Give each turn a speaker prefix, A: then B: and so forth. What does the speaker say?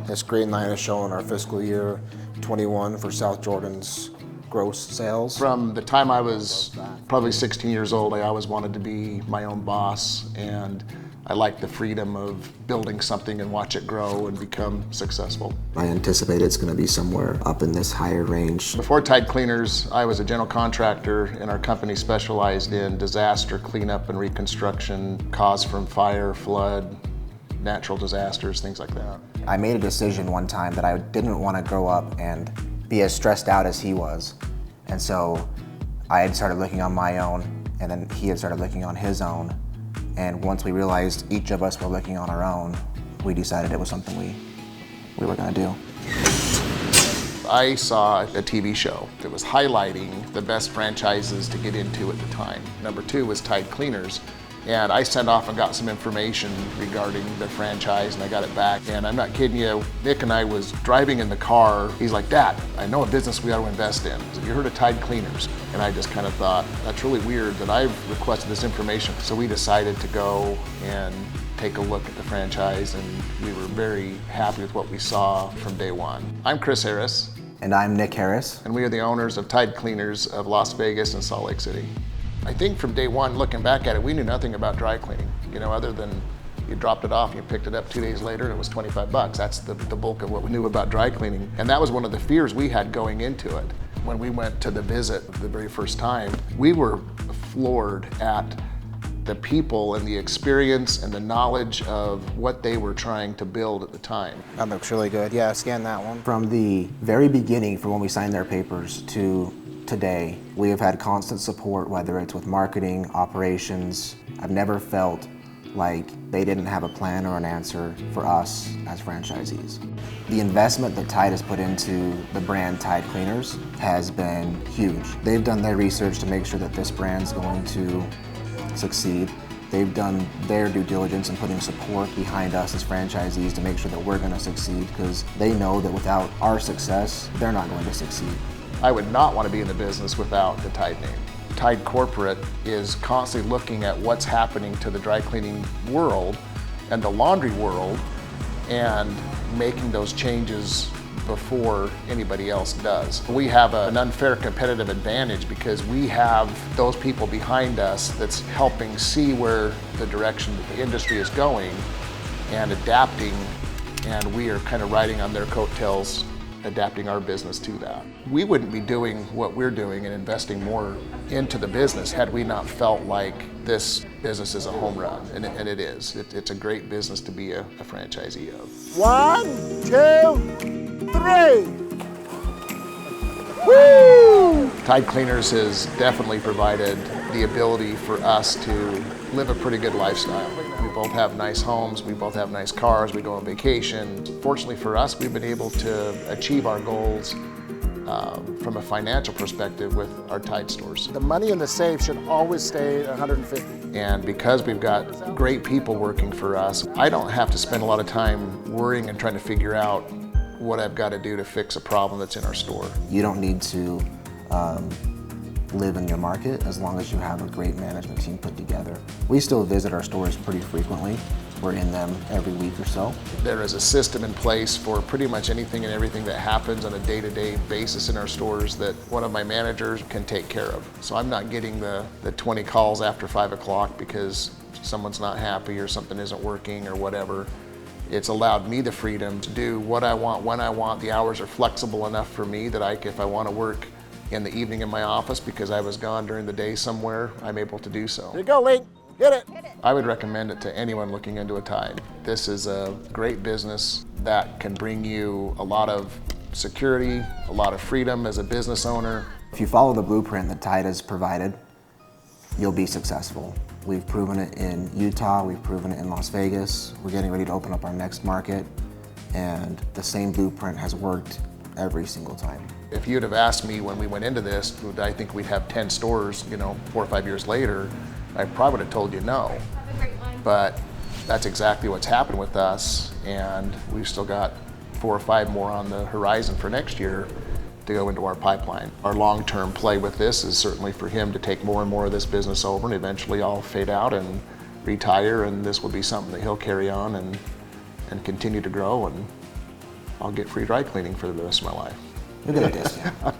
A: This green line is showing our fiscal year 21 for South Jordan's gross sales.
B: From the time I was probably 16 years old, I always wanted to be my own boss, and I like the freedom of building something and watch it grow and become successful.
A: I anticipate it's going to be somewhere up in this higher range.
B: Before Tide Cleaners, I was a general contractor, and our company specialized in disaster cleanup and reconstruction caused from fire, flood, natural disasters, things like that.
A: I made a decision one time that I didn't want to grow up and be as stressed out as he was. And so I had started looking on my own, and then he had started looking on his own. And once we realized each of us were looking on our own, we decided it was something we were going to do.
B: I saw a TV show that was highlighting the best franchises to get into at the time. Number 2 was Tide Cleaners. And I sent off and got some information regarding the franchise, and I got it back. And I'm not kidding you, Nick and I was driving in the car. He's like, "Dad, I know a business we ought to invest in. Have you heard of Tide Cleaners?" And I just kind of thought, that's really weird that I've requested this information. So we decided to go and take a look at the franchise, and we were very happy with what we saw from day one. I'm Chris Harris.
A: And I'm Nick Harris.
B: And we are the owners of Tide Cleaners of Las Vegas and Salt Lake City. I think from day one, looking back at it, we knew nothing about dry cleaning, other than you dropped it off, you picked it up 2 days later, and it was 25 bucks. That's the bulk of what we knew about dry cleaning. And that was one of the fears we had going into it. When we went to the visit the very first time, we were floored at the people and the experience and the knowledge of what they were trying to build at the time.
A: That looks really good. Yeah, scan that one. From the very beginning, from when we signed their papers to today, we have had constant support, whether it's with marketing, operations. I've never felt like they didn't have a plan or an answer for us as franchisees. The investment that Tide has put into the brand Tide Cleaners has been huge. They've done their research to make sure that this brand's going to succeed. They've done their due diligence in putting support behind us as franchisees to make sure that we're going to succeed, because they know that without our success, they're not going to succeed.
B: I would not want to be in the business without the Tide name. Tide Corporate is constantly looking at what's happening to the dry cleaning world and the laundry world and making those changes before anybody else does. We have an unfair competitive advantage because we have those people behind us that's helping see where the direction the industry is going and adapting, and we are kind of riding on their coattails, adapting our business to that. We wouldn't be doing what we're doing and investing more into the business had we not felt like this business is a home run, and it is. It's a great business to be a franchisee of.
C: 1, 2, 3. Woo!
B: Tide Cleaners has definitely provided the ability for us to live a pretty good lifestyle. We both have nice homes, we both have nice cars, we go on vacation. Fortunately for us, we've been able to achieve our goals from a financial perspective with our Tide stores.
C: The money in the safe should always stay at 150.
B: And because we've got great people working for us, I don't have to spend a lot of time worrying and trying to figure out what I've got to do to fix a problem that's in our store.
A: You don't need to live in your market as long as you have a great management team put together. We still visit our stores pretty frequently. We're in them every week or so.
B: There is a system in place for pretty much anything and everything that happens on a day-to-day basis in our stores that one of my managers can take care of. So I'm not getting the 20 calls after 5 o'clock because someone's not happy or something isn't working or whatever. It's allowed me the freedom to do what I want, when I want. The hours are flexible enough for me that if I want to work in the evening in my office because I was gone during the day somewhere, I'm able to do so.
C: Here you go, Link. Hit it.
B: I would recommend it to anyone looking into a Tide. This is a great business that can bring you a lot of security, a lot of freedom as a business owner.
A: If you follow the blueprint that Tide has provided, you'll be successful. We've proven it in Utah, we've proven it in Las Vegas. We're getting ready to open up our next market, and the same blueprint has worked every single time.
B: If you'd have asked me when we went into this, would I think we'd have 10 stores, 4 or 5 years later, I probably would have told you no. But that's exactly what's happened with us, and we've still got 4 or 5 more on the horizon for next year to go into our pipeline. Our long-term play with this is certainly for him to take more and more of this business over, and eventually I'll fade out and retire, and this will be something that he'll carry on and continue to grow, and I'll get free dry cleaning for the rest of my life.
A: You'll get a discount.